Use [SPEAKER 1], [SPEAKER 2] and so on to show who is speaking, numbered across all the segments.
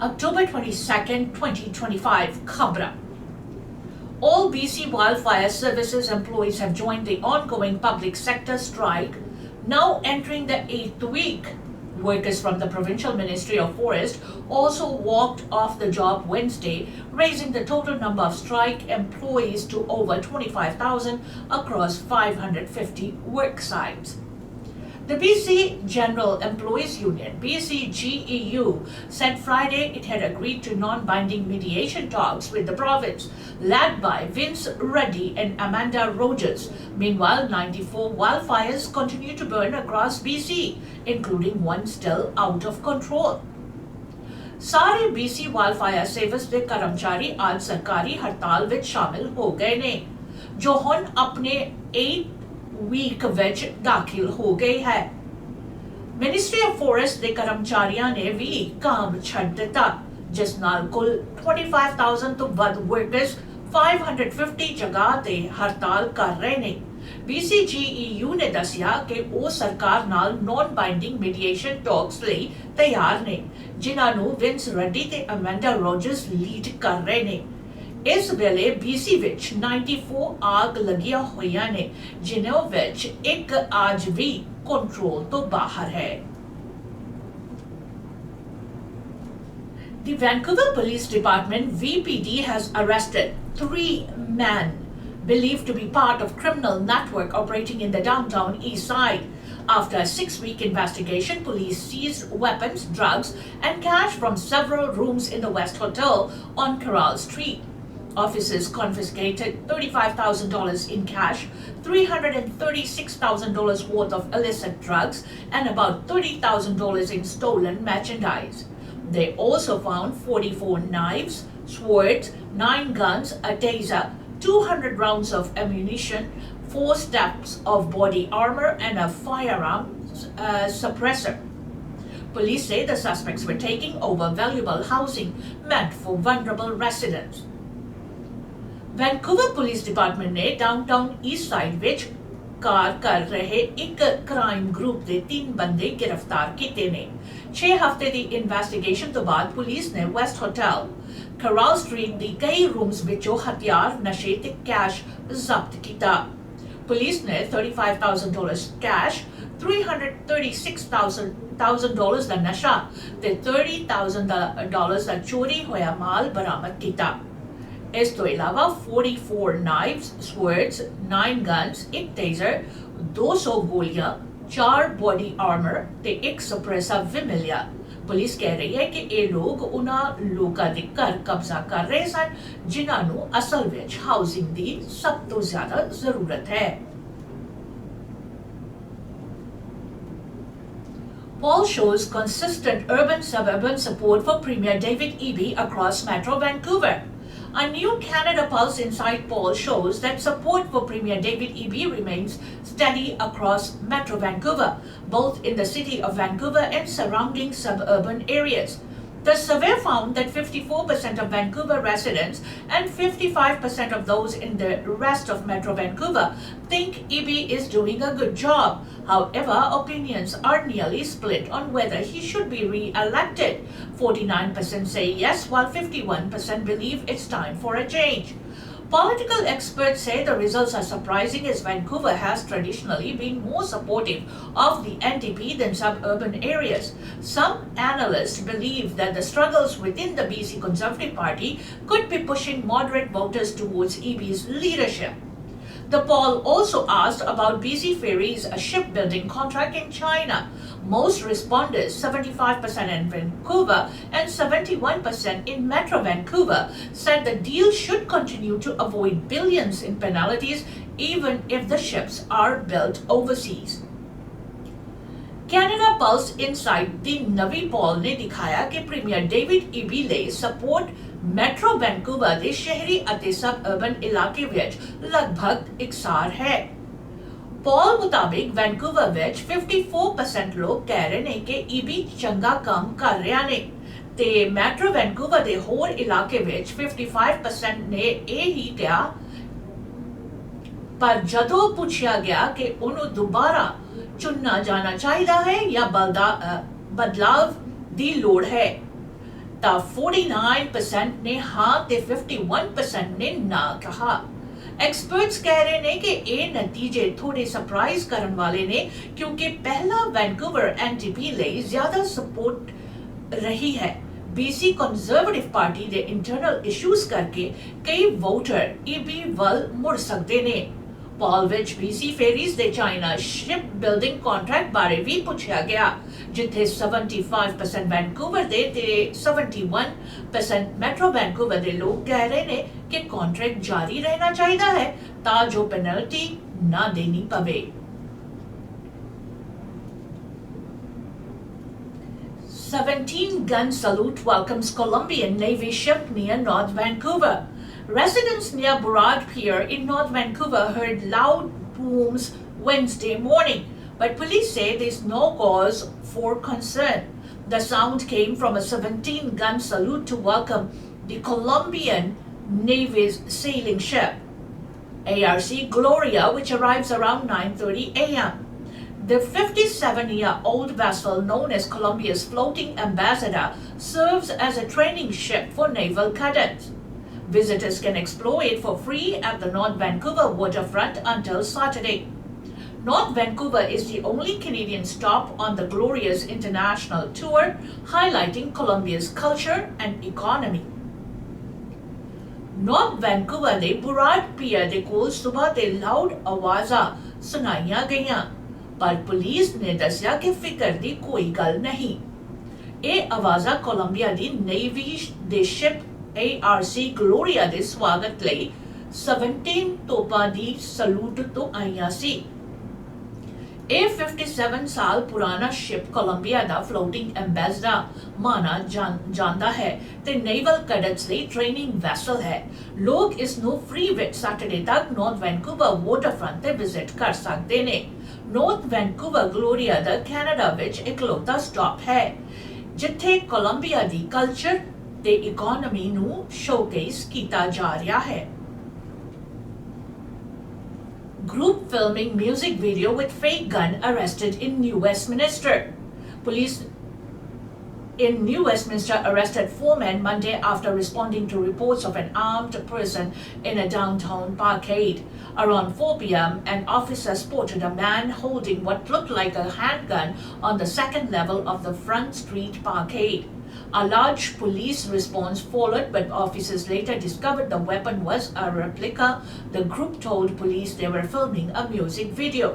[SPEAKER 1] October 22nd, 2025, Khabran. All BC Wildfire Services employees have joined the ongoing public sector strike, now entering the 8th week. Workers from the Provincial Ministry of Forest also walked off the job Wednesday, raising the total number of strike employees to over 25,000 across 550 work sites. The BC General Employees Union, BCGEU, said Friday it had agreed to non-binding mediation talks with the province, led by Vince Reddy and Amanda Rogers. Meanwhile, 94 wildfires continue to burn across BC, including one still out of control. सारे BC वालफायर service के कर्मचारी आज सरकारी हड़ताल विच शामिल हो गए ने, जो हुण अपने 8 वीक विच दाखिल हो गई है। मिनिस्ट्री ऑफ फॉरेस्ट के कर्मचारियों ने भी काम छड़ दिता, जिस नाल कुल 25,000 तो वध वर्कर्स 550 जगह ते हड़ताल कर रहे ने। BCGEU ने दसिया कि वो सरकार नाल नॉन बाइंडिंग मीडिएशन टॉक्स ਲਈ तैयार ने, जिन्हां ਨੂੰ ਵਿੰਸ ਰੈਡੀ ਤੇ ਅਮੈਂਡਾ ਰੋਜਰਸ ਲੀਡ ਕਰ ਰਹੇ ਨੇ। ਇਸ ਵੇਲੇ BC ਵਿੱਚ 94 ਆਗ ਲੱਗੀਆਂ ਹੋਈਆਂ ਨੇ, ਜਿਨ੍ਹਾਂ ਵਿੱਚ ਇੱਕ ਅੱਜ ਵੀ ਕੰਟਰੋਲ ਤੋਂ ਬਾਹਰ ਹੈ। The Vancouver Police Department VPD has arrested 3 men believed to be part of criminal network operating in the downtown east side. After a 6-week investigation, police seized weapons, drugs, and cash from several rooms in the West Hotel on Corral Street. Officers confiscated $35,000 in cash, $336,000 worth of illicit drugs, and about $30,000 in stolen merchandise. They also found 44 knives, swords, 9 guns, a taser, 200 rounds of ammunition, 4 stacks of body armor, and a firearm suppressor. Police say the suspects were taking over valuable housing meant for vulnerable residents. Vancouver Police Department ने downtown east side which car कर रहे एक crime group ਦੇ 3 ਬੰਦੇ गिरफ्तार ਕੀਤੇ ਨੇ। 6 ਹਫ਼ਤੇ ਦੀ ਇਨਵੈਸਟੀਗੇਸ਼ਨ ਤੋਂ ਬਾਅਦ ਪੁਲਿਸ ਨੇ ਵੈਸਟ ਹੋਟਲ Corral Street ਦੀ ਕਈ ਰੂਮਸ ਵਿੱਚੋਂ ਹਥਿਆਰ, ਨਸ਼ੇ ਤੇ ਕੈਸ਼ ਜ਼ਬਤ ਕੀਤਾ। ਪੁਲਿਸ ਨੇ $35,000 ਕੈਸ਼, $336,000 ਦਾ ਨਸ਼ਾ ਤੇ $30,000 ਦਾ ਚੋਰੀ ਹੋਇਆ ਮਾਲ ਬਰਾਮਦ ਕੀਤਾ। ਇਸ ਤੋਂ ਇਲਾਵਾ 44 knives, swords, 9 guns, ਇੱਕ taser, 200 ਗੋਲੀਆਂ, 4 body armor ਤੇ ਇੱਕ suppressor ਵੀ ਮਿਲਿਆ। ਪੁਲਿਸ ਕਹਿ ਰਹੀ ਹੈ ਕਿ ਇਹ ਲੋਕ ਉਹਨਾਂ ਲੋਕਾਂ ਦੇ ਘਰ ਕਬਜ਼ਾ ਕਰ ਰਹੇ ਸਨ, ਜਿਨ੍ਹਾਂ ਨੂੰ ਅਸਲ ਵਿੱਚ ਹਾਊਸਿੰਗ ਦੀ ਸਭ ਤੋਂ ਜ਼ਿਆਦਾ ਜ਼ਰੂਰਤ ਹੈ। Poll shows consistent urban-suburban support for Premier David Eby across Metro Vancouver. A new Canada Pulse Insight poll shows that support for Premier David Eby remains steady across Metro Vancouver, both in the city of Vancouver and surrounding suburban areas. The survey found that 54% of Vancouver residents and 55% of those in the rest of Metro Vancouver think Eby is doing a good job. However, opinions are nearly split on whether he should be re-elected. 49% say yes, while 51% believe it's time for a change. Political experts say the results are surprising as Vancouver has traditionally been more supportive of the NDP than suburban areas. Some analysts believe that the struggles within the BC Conservative Party could be pushing moderate voters towards Eby's leadership. The poll also asked about BC Ferries, a shipbuilding contract in China. Most respondents, 75% in Vancouver and 71% in Metro Vancouver, said the deal should continue to avoid billions in penalties even if the ships are built overseas. Canada Pulse Insight ਦੀ ਨਵੀਂ ਪੋਲ ਨੇ ਦਿਖਾਇਆ ਕਿ premier David Eby ਲਈ support metro Vancouver ਦੇ ਸ਼ਹਿਰੀ ਅਤੇ ਸਬਅਰਬਨ ਇਲਾਕੇ ਵਿੱਚ ਲਗਭਗ ਇਕਸਾਰ ਹੈ। ਪੋਲ ਮੁਤਾਬਿਕ ਵੈਨਕੂਵਰ ਵਿੱਚ 54% ਲੋਕ ਕਹਿ ਰਹੇ ਨੇ ਕਿ ਈਬੀ ਚੰਗਾ ਕੰਮ ਕਰ ਰਿਹਾ ਨੇ ਤੇ ਮੈਟਰੋ ਵੈਨਕੂਵਰ ਦੇ ਹੋਰ ਇਲਾਕੇ ਵਿੱਚ 55% ਨੇ ਇਹ ਹੀ ਕਿਹਾ। ਪਰ ਜਦੋਂ ਪੁੱਛਿਆ ਗਿਆ ਕਿ ਉਹਨੂੰ ਦੁਬਾਰਾ चुनना जाना चाहिए है या बदलाव दी लोड़ है, ਤਾਂ 49% ਨੇ ਹਾਂ ਤੇ 51% ਨੇ ਨਾ ਕਹਾ। ਐਕਸਪਰਟਸ ਕਹਿ ਰਹੇ ਨੇ ਕਿ ਇਹ ਨਤੀਜੇ ਥੋੜੇ ਸਰਪ੍ਰਾਈਜ਼ ਕਰਨ ਵਾਲੇ ਨੇ ਕਿਉਂਕਿ ਪਹਿਲਾ ਵੈਨਕੂਵਰ ਐਨਡੀਪੀ ਲਈ ਜ਼ਿਆਦਾ ਸਪੋਰਟ ਰਹੀ ਹੈ। BC ਕੰਜ਼ਰਵੇਟਿਵ ਪਾਰਟੀ ਦੇ ਇੰਟਰਨਲ ਇਸ਼ੂਜ਼ ਕਰਕੇ ਕਈ ਵੋਟਰ EB ਵੱਲ ਮੁੜ ਸਕਦੇ ਨੇ। ਪੌਲ ਵਿੱਚ BC ਫੇਰੀਜ਼ ਦੇ ਚਾਈਨਾ ਸ਼ਿਪ ਬਿਲਡਿੰਗ ਕੰਟਰੈਕਟ ਬਾਰੇ ਵੀ ਪੁੱਛਿਆ ਗਿਆ, ਜਿੱਥੇ 75% ਵੈਨਕੂਵਰ ਦੇ ਤੇ 71% ਮੈਟਰੋ ਵੈਨਕੂਵਰ ਦੇ ਲੋਕ ਕਹਿ ਰਹੇ ਨੇ ਕਿ ਕੰਟਰੈਕਟ ਜਾਰੀ ਰਹਿਣਾ ਚਾਹੀਦਾ ਹੈ ਤਾਂ ਜੋ ਪੈਨਲਟੀ ਨਾ ਦੇਣੀ ਪਵੇ। $17-gun salute welcomes Colombian Navy ship near North Vancouver. Residents near Burrard Pier in North Vancouver heard loud booms Wednesday morning, but police say there's no cause for concern. The sound came from a 17-gun salute to welcome the Colombian Navy's sailing ship, ARC Gloria, which arrives around 9:30 a.m. The 57-year-old vessel, known as Colombia's floating ambassador, serves as a training ship for naval cadets. Visitors can explore it for free at the North Vancouver waterfront until Saturday. North Vancouver is the only Canadian stop on the Gloria's international tour, highlighting Colombia's culture and economy. North Vancouver ਦੇ Burrard Pier ਦੇ ਕੋਲ ਸੁਬਾਹ ਤੇ loud ਆਵਾਜ਼ਾਂ ਸੁਣਾਈਆਂ ਗਈਆਂ, ਪਰ police ਨੇ ਦੱਸਿਆ ਕਿ ਫਿਕਰ ਦੀ ਕੋਈ ਗੱਲ ਨਹੀਂ। ਇਹ ਆਵਾਜ਼ਾਂ ਕੋਲੰਬੀਆ ਦੀ ਨੇਵੀ ਦੇ ਸ਼ਿਪ ARC ਗਲੋਰੀਆ ਦੇ ਸਵਾਗਤ ਲਈ 17 ਤੋਪਾਂ ਦੀ ਸਲੂਟ ਤੋਂ ਆਈਆਂ ਸੀ। ਇਹ 57 ਸਾਲ ਪੁਰਾਣਾ ਸ਼ਿਪ ਕੋਲੰਬੀਆ ਦਾ ਫਲੋਟਿੰਗ ਐਮਬੈਸਡਰ ਮਾਨਾ ਜਾਂਦਾ ਹੈ ਤੇ ਨੇਵਲ ਕੈਡਟਸ ਲਈ ਟ੍ਰੇਨਿੰਗ ਵੈਸਲ ਹੈ। ਲੋਕ ਇਸ ਨੂੰ ਫ੍ਰੀ ਵਿੱਚ ਸੈਟਰਡੇ ਤੱਕ ਨਾਰਥ ਵੈਨਕੂਵਰ ਵਾਟਰਫਰੰਟ ਤੇ ਵਿਜ਼ਿਟ ਕਰ ਸਕਦੇ ਨੇ। ਨਾਰਥ ਵੈਨਕੂਵਰ ਗਲੋਰੀਆ ਦਾ ਕੈਨੇਡਾ ਵਿੱਚ ਇਕਲੌਤਾ ਸਟਾਪ ਹੈ ਜਿੱਥੇ ਕੋਲੰਬੀਆ ਦੀ ਕਲਚਰ ਤੇ ਇਕੋਨਮੀ ਨੂੰ ਸ਼ੋਕੇਸ ਕੀਤਾ ਜਾ ਰਿਹਾ ਹੈ। Group filming music video with fake gun arrested in New Westminster. Police in New Westminster arrested 4 men Monday after responding to reports of an armed person in a downtown parkade. Around 4 p.m., an officer spotted a man holding what looked like a handgun on the second level of the Front Street parkade. A large police response followed, but officers later discovered the weapon was a replica. The group told police they were filming a music video.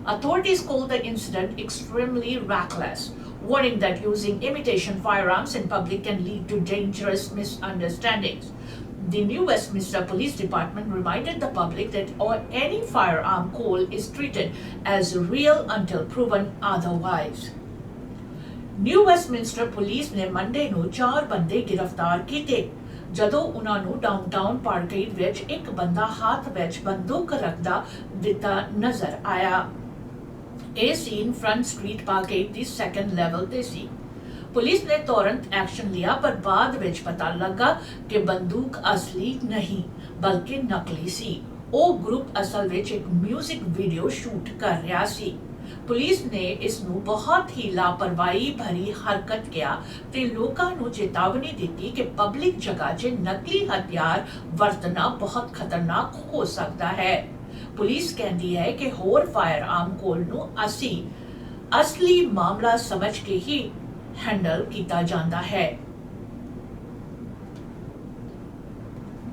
[SPEAKER 1] Authorities called the incident extremely reckless, warning that using imitation firearms in public can lead to dangerous misunderstandings. The New Westminster Police Department reminded the public that any firearm call is treated as real until proven otherwise. New Westminster police ਨੇ Monday ਨੂੰ 4 ਬੰਦੇ ਗ੍ਰਿਫਤਾਰ ਕੀਤੇ ਜਦੋਂ ਉਹਨਾਂ ਨੂੰ downtown ਪਾਰਕੇਡ ਵਿੱਚ ਇੱਕ ਬੰਦਾ ਹੱਥ ਵਿੱਚ ਬੰਦੂਕ ਰੱਖਦਾ ਦਿੱਤਾ ਨਜ਼ਰ ਆਇਆ। ਇਹ ਸੀਨ ਫਰੰਟ ਸਟਰੀਟ ਪਾਰਕੇਡ ਦੀ ਸੈਕੰਡ ਲੈਵਲ ਤੇ ਸੀ। ਪੁਲਿਸ ਨੇ ਤੁਰੰਤ ਐਕਸ਼ਨ ਲਿਆ, ਪਰ ਬਾਅਦ ਵਿੱਚ ਪਤਾ ਲੱਗਾ ਕਿ ਬੰਦੂਕ ਅਸਲੀ ਨਹੀਂ ਬਲਕਿ ਨਕਲੀ ਸੀ। ਉਹ ਗਰੁੱਪ ਅਸਲ ਵਿੱਚ ਇੱਕ ਮਿਊਜ਼ਿਕ ਵੀਡੀਓ ਸ਼ੂਟ ਕਰ ਰਿਹਾ ਸੀ। ਪੁਲਿਸ ਨੇ ਇਸ ਨੂੰ ਬਹੁਤ ਹੀ ਲਾਪਰਵਾਹੀ ਭਰੀ ਹਰਕਤ ਕਿਹਾ ਤੇ ਲੋਕਾਂ ਨੂੰ ਚੇਤਾਵਨੀ ਦਿੱਤੀ ਕਿ ਪਬਲਿਕ ਜਗ੍ਹਾ 'ਚ ਨਕਲੀ ਹਥਿਆਰ ਵਰਤਣਾ ਬਹੁਤ ਖਤਰਨਾਕ ਹੋ ਸਕਦਾ ਹੈ। ਪੁਲਿਸ ਕਹਿੰਦੀ ਹੈ ਕਿ ਹੋਰ ਫਾਇਰਆਰਮ ਕੋਲ ਨੂੰ ਅਸਲੀ ਮਾਮਲਾ ਸਮਝ ਕੇ ਹੀ ਹੈਂਡਲ ਕੀਤਾ ਜਾਂਦਾ ਹੈ।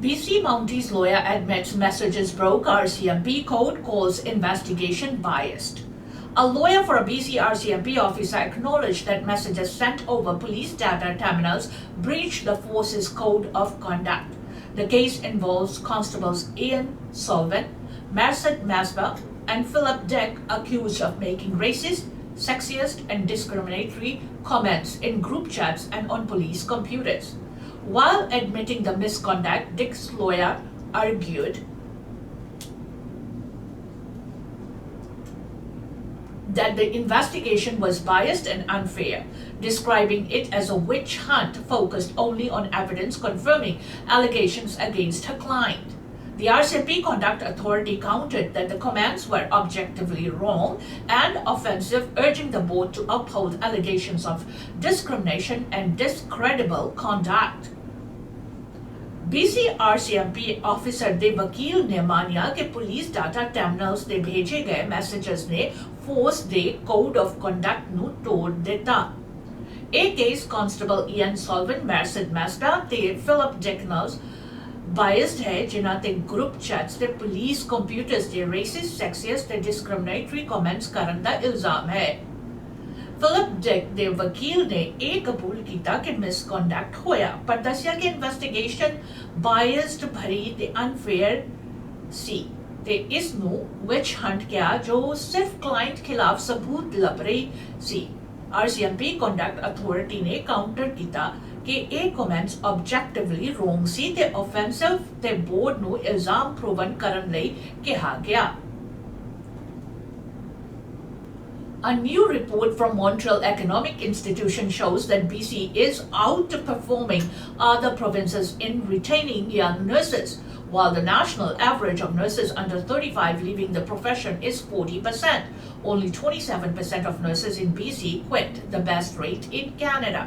[SPEAKER 1] BC Mounties lawyer admits messages broke RCMP code, calls investigation biased. A lawyer for a BC RCMP officer acknowledged that messages sent over police data terminals breached the force's code of conduct. The case involves Constables Ian Sullivan, Merced Masba, and Philip Dick, accused of making racist, sexist, and discriminatory comments in group chats and on police computers. While admitting the misconduct, Dick's lawyer argued that the investigation was biased and unfair, describing it as a witch hunt focused only on evidence confirming allegations against her client. The RCMP Conduct Authority countered that the comments were objectively wrong and offensive, urging the board to uphold allegations of discrimination and discreditable conduct. BC RCMP officer दे वकील ने मानिया कि police data terminals दे भेजे गए messages ने force they code of conduct ਨੂੰ ਤੋੜ ਦਿੱਤਾ। ਇਹ ਕੇਸ ਕਾਂਸਟੇਬਲ ਈਐਨ ਸੋਲਵਨ ਮੈਰਸਡ ਮੈਸਟਾ ਤੇ ਫਿਲਿਪ ਡਿਕਨਲਸ biased है जिन्हां ते ग्रुप चैट्स ते पुलिस कंप्यूटर्स दे रेसिस्ट सेक्सियस्ट ते डिस्क्रिमिनेटरी कमेंट्स करन दा इल्जाम है। फिलिप डिक दे वकील ने ਇਹ ਕਬੂਲ ਕੀਤਾ ਕਿ ਮਿਸਕੰਡਕਟ ਹੋਇਆ, ਪਰ ਦੱਸਿਆ ਕਿ ਇਨਵੈਸਟੀਗੇਸ਼ਨ ਬਾਇਸਡ ਭਰੀ ਤੇ ਅਨਫੇਅਰ ਸੀ ਤੇ ਇਸ ਨੂੰ ਵਿਚ ਹੰਟ ਕਿਹਾ ਜੋ ਸਿਰਫ ਕਲਾਇੰਟ ਖਿਲਾਫ ਸਬੂਤ ਲੱਭ ਰਹੀ ਸੀ। RCMP ਕੰਡਕਟ ਅਥਾਰਟੀ ਨੇ ਕਾਊਂਟਰ ਕੀਤਾ ਕਿ ਇਹ ਕਮੈਂਟਸ ਆਬਜੈਕਟਿਵਲੀ ਰੋਂਗ ਸੀ ਤੇ ਆਫੈਂਸਿਵ ਤੇ ਬੋਰਡ ਨੂੰ ਇਲਜ਼ਾਮ ਪ੍ਰੂਵਨ ਕਰਨ ਲਈ ਕਿਹਾ ਗਿਆ। A new report from Montreal Economic Institution shows that BC is outperforming other provinces in retaining young nurses, while the national average of nurses under 35 leaving the profession is 40%. Only 27% of nurses in BC quit, the best rate in Canada.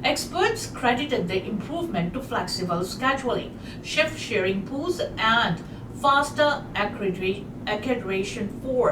[SPEAKER 1] Experts credited the improvement to flexible scheduling, shift sharing pools, and faster accreditation for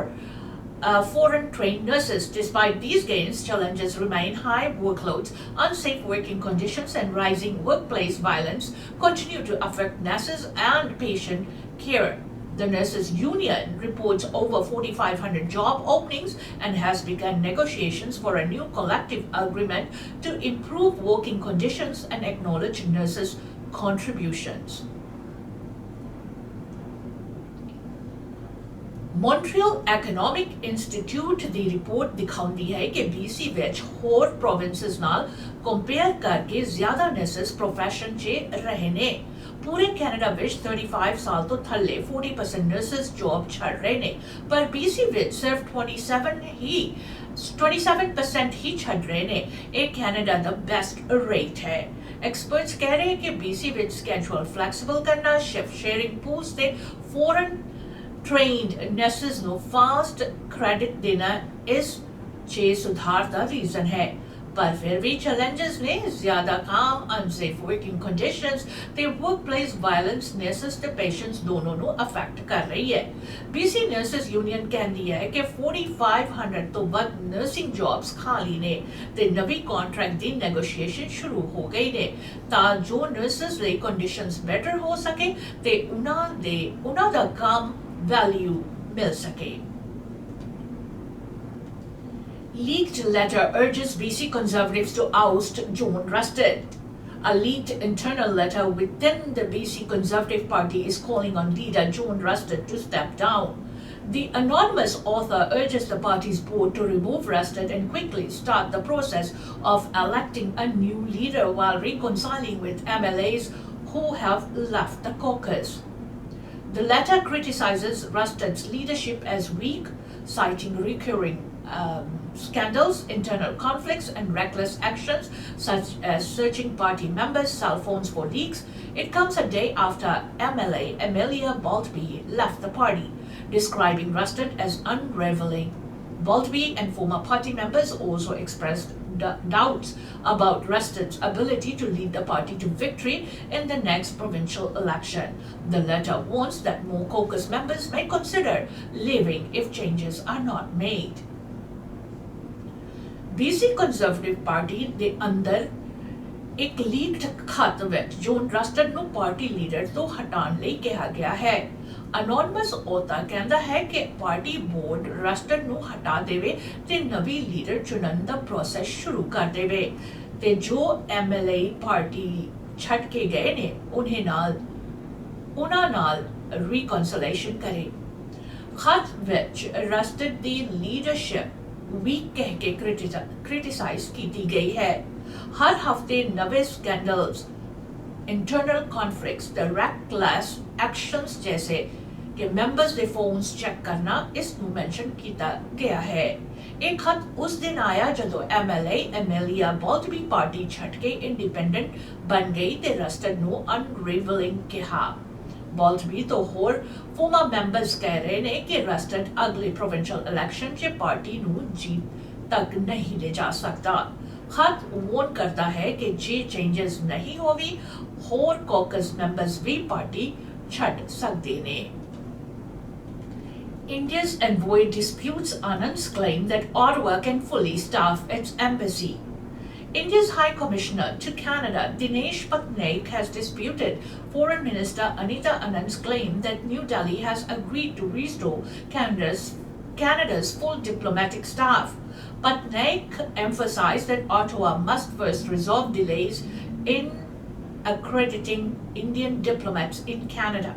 [SPEAKER 1] foreign trained nurses. Despite these gains, challenges remain. High workloads, unsafe working conditions, and rising workplace violence continue to affect nurses and patient care. The Nurses Union reports over 4,500 job openings and has begun negotiations for a new collective agreement to improve working conditions and acknowledge nurses' contributions. Montreal Economic Institute the report ਦਿਖਾਉਂਦੀ ਹੈ ਕਿ BC ਵਿੱਚ ਹੋਰ provinces ਨਾਲ compare ਕਰਕੇ ਜ਼ਿਆਦਾ nurses profession 'ਚ ਰਹੇ ਨੇ। ਪੂਰੇ ਕੈਨੇਡਾ ਵਿੱਚ 35 ਸਾਲ ਤੋਂ ਥੱਲੇ 40% ਨਰਸਸ ਜੌਬ ਛੱਡ ਰਹੇ ਨੇ, ਪਰ BC ਵਿੱਚ ਸਿਰਫ 27% ਹੀ ਛੱਡ ਰਹੇ ਨੇ। ਇਹ ਕੈਨੇਡਾ ਦਾ ਬੈਸਟ ਰੇਟ ਹੈ। ਐਕਸਪਰਟਸ ਕਹਿ ਰਹੇ ਕਿ BC ਵਿੱਚ ਸਕੈਜੂਅਲ ਫਲੈਕਸੀਬਲ ਕਰਨਾ, ਸ਼ਿਫਟ ਸ਼ੇਅਰਿੰਗ ਪੂਲਸ ਤੇ ਫੋਰਨ trained nurses ਨੂੰ fast credit ਦੇਣਾ ਇਸ 'ਚ ਸੁਧਾਰ ਦਾ ਰੀਜ਼ਨ ਹੈ। ਪਰ ਫਿਰ ਵੀ ਚੈਲੰਜਸ ਨੇ। ਜ਼ਿਆਦਾ ਕੰਮ, unsafe working conditions ਤੇ workplace violence nurses ਤੇ patients ਦੋਨੋਂ ਨੂੰ ਅਫੈਕਟ ਕਰ ਰਹੀ ਹੈ। BC Nurses Union ਕਹਿੰਦੀ ਹੈ ਕਿ 4,500 ਤੋਂ ਵੱਧ ਨਰਸਿੰਗ ਜੌਬਸ ਖਾਲੀ ਨੇ ਤੇ ਨਵੀਂ ਕੰਟਰੈਕਟ ਦੀ ਨੈਗੋਸ਼ੀਏਸ਼ਨ ਸ਼ੁਰੂ ਹੋ ਗਈ ਨੇ ਤਾਂ ਜੋ ਨਰਸਿਸ ਲਈ ਕੰਡੀਸ਼ਨਸ ਬੈਟਰ ਹੋ ਸਕੇ ਤੇ ਉਹਨਾਂ ਦਾ ਕੰਮ value mil sake. Leaked letter urges BC Conservatives to oust John Rustad. A leaked internal letter within the BC Conservative Party is calling on leader John Rustad to step down. The anonymous author urges the party's board to remove Rustad and quickly start the process of electing a new leader while reconciling with MLAs who have left the caucus. The letter criticizes Rustad's leadership as weak, citing recurring scandals, internal conflicts, and reckless actions such as searching party members' cell phones for leaks. It comes a day after MLA Amelia Boltby left the party, describing Rustad as unraveling. Boltby and former party members also expressed doubts about Rustad's ability to lead the party to victory in the next provincial election. The letter warns that more caucus members may consider leaving if changes are not made. BC Conservative Party ਦੇ ਅੰਦਰ ਇੱਕ liquid ਖਤ ਵਿੱਚ zone Rustad ਨੂੰ party leader ਤੋਂ ਹਟਾਉਣ ਲਈ ਕਿਹਾ ਗਿਆ ਹੈ। ਅਨੋਨਿਮਸ ਔਤਾ ਕਹਿੰਦਾ ਹੈ ਕਿ ਪਾਰਟੀ ਬੋਰਡ ਰਸਟਡ ਨੂੰ ਹਟਾ ਦੇਵੇ ਤੇ ਨਵੀਂ ਲੀਡਰ ਚੁਣਨ ਦਾ ਪ੍ਰੋਸੈਸ ਸ਼ੁਰੂ ਕਰ ਦੇਵੇ ਤੇ ਜੋ MLA ਪਾਰਟੀ ਛੱਡ ਕੇ ਗਏ ਨੇ ਉਹਨਾਂ ਨਾਲ ਰੀਕਨਸਿਲੇਸ਼ਨ ਕਰੇ। ਖਤ ਵਿੱਚ ਰਸਟਡ ਦੀ ਲੀਡਰਸ਼ਿਪ ਵੀਕ ਕਹਿ ਕੇ ਕ੍ਰਿਟਿਸਾਈਜ਼ ਕੀਤੀ ਗਈ ਹੈ। ਹਰ ਹਫਤੇ ਨਵੇਂ ਸਕੈਂਡਲਸ, internal conflicts, the reckless actions जैसे कि members ਦੇ phones check करना इस ਨੂੰ mention ਕੀਤਾ ਗਿਆ ਹੈ। ਇਹ ਖਤ ਉਸ ਦਿਨ ਆਇਆ ਜਦੋਂ MLA Amelia Boltby ਪਾਰਟੀ ਛੱਡ ਕੇ independent ਬਣ ਗਈ ਤੇ ਰਸਟਡ ਨੂੰ unraveling ਕਿਹਾ। बॉल्सबी तो होर former members कह रहे ने कि रस्टड अगले provincial election च पार्टी ਨੂੰ जीत तक नहीं ले जा सकता। खत वोन करता है कि जे चेंजेस नहीं होगी होर कॉकस मेंबर्स भी पार्टी छड़ सकते ने। India's envoy disputes Anand's claim that Ottawa can fully staff its embassy. India's High Commissioner to Canada, Dinesh Patnaik, has disputed Foreign Minister Anita Anand's claim that New Delhi has agreed to restore Canada's full diplomatic staff. Patnaik emphasized that Ottawa must first resolve delays in accrediting Indian diplomats in Canada.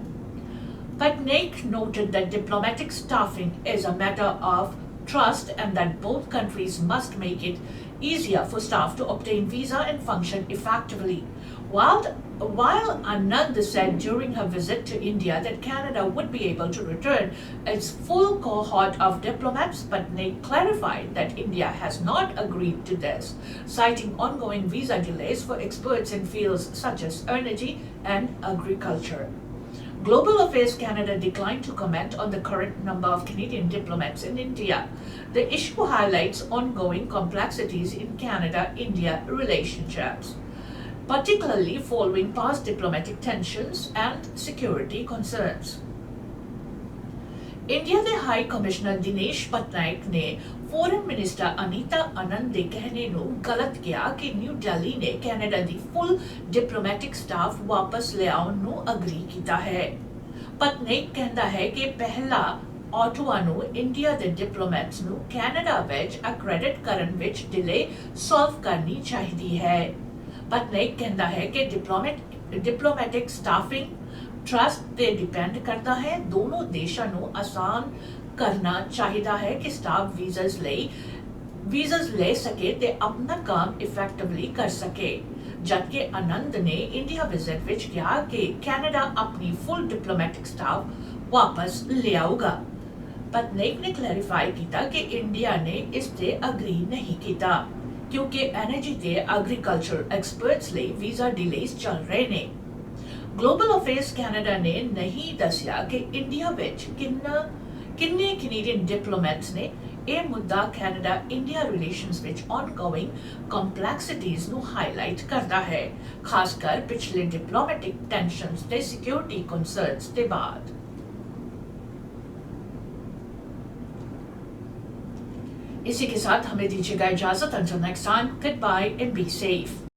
[SPEAKER 1] Patnaik noted that diplomatic staffing is a matter of trust and that both countries must make it easier for staff to obtain visa and function effectively. While Anand said during her visit to India that Canada would be able to return its full cohort of diplomats, Patnaik clarified that India has not agreed to this, citing ongoing visa delays for experts in fields such as energy and agriculture. Global Affairs Canada declined to comment on the current number of Canadian diplomats in India. The issue highlights ongoing complexities in Canada-India relationships, particularly following past diplomatic tensions and security concerns. India के high commissioner Dinesh Patnaik ने foreign minister Anita आनंद के कहने ਨੂੰ ਗਲਤ ਕਿਹਾ ਕਿ new Delhi ਨੇ Canada ਦੀ ਫੁੱਲ diplomatic staff ਵਾਪਸ ਲਿਆਉਣ ਨੂੰ ਅਗਰੀ ਕੀਤਾ ਹੈ। ਪਟਨਾਇਕ ਕਹਿੰਦਾ ਹੈ ਕਿ ਪਹਿਲਾ ਆਟੋਵਾ ਨੂੰ ਇੰਡੀਆ ਦੇ ਡਿਪਲੋਮੈਟਸ ਨੂੰ ਕੈਨੇਡਾ ਵਿੱਚ ਅਕ੍ਰੈਡਿਟ ਕਰਨ ਵਿੱਚ ਡਿਲੇ ਸੋਲਵ ਕਰਨੀ ਚਾਹੀਦੀ ਹੈ। ਪਟਨਾਇਕ ਕਹਿੰਦਾ ਹੈ ਕਿ ਡਿਪਲੋਮੈਟਿਕ ਸਟਾਫਿੰਗ ट्रस्ट ते डिपेंड करता है। दोनों देशों ਨੂੰ आसान करना चाहिए है कि स्टाफ वीज़as ले सके ते अपना काम इफेक्टिवली कर सके। जबकि आनंद ने इंडिया विजिट विच कहा कि कैनेडा अपनी फुल डिप्लोमैटिक स्टाफ वापस ले आऊगा। पटनायक ने क्लैरिफाई किया कि इंडिया ने इस ते अग्री नहीं किया क्योंकि एनर्जी ते एग्रीकल्चर एक्सपर्ट्स लिए वीज़ा डिलेस चल रहे ने। ग्लोबल अफेयर्स कैनेडा ने नहीं दसिया कि इंडिया विच किन्ने कैनेडियन डिप्लोमैट्स ने यह मुद्दा Canada India relations which ongoing complexities नु हाईलाइट करता है, खासकर पिछले डिप्लोमैटिक टेंशंस ते सिक्योरिटी कंसर्न्स के बाद। इसी के साथ हमें दीजिएगा इजाजत। Until next time, good bye and be safe.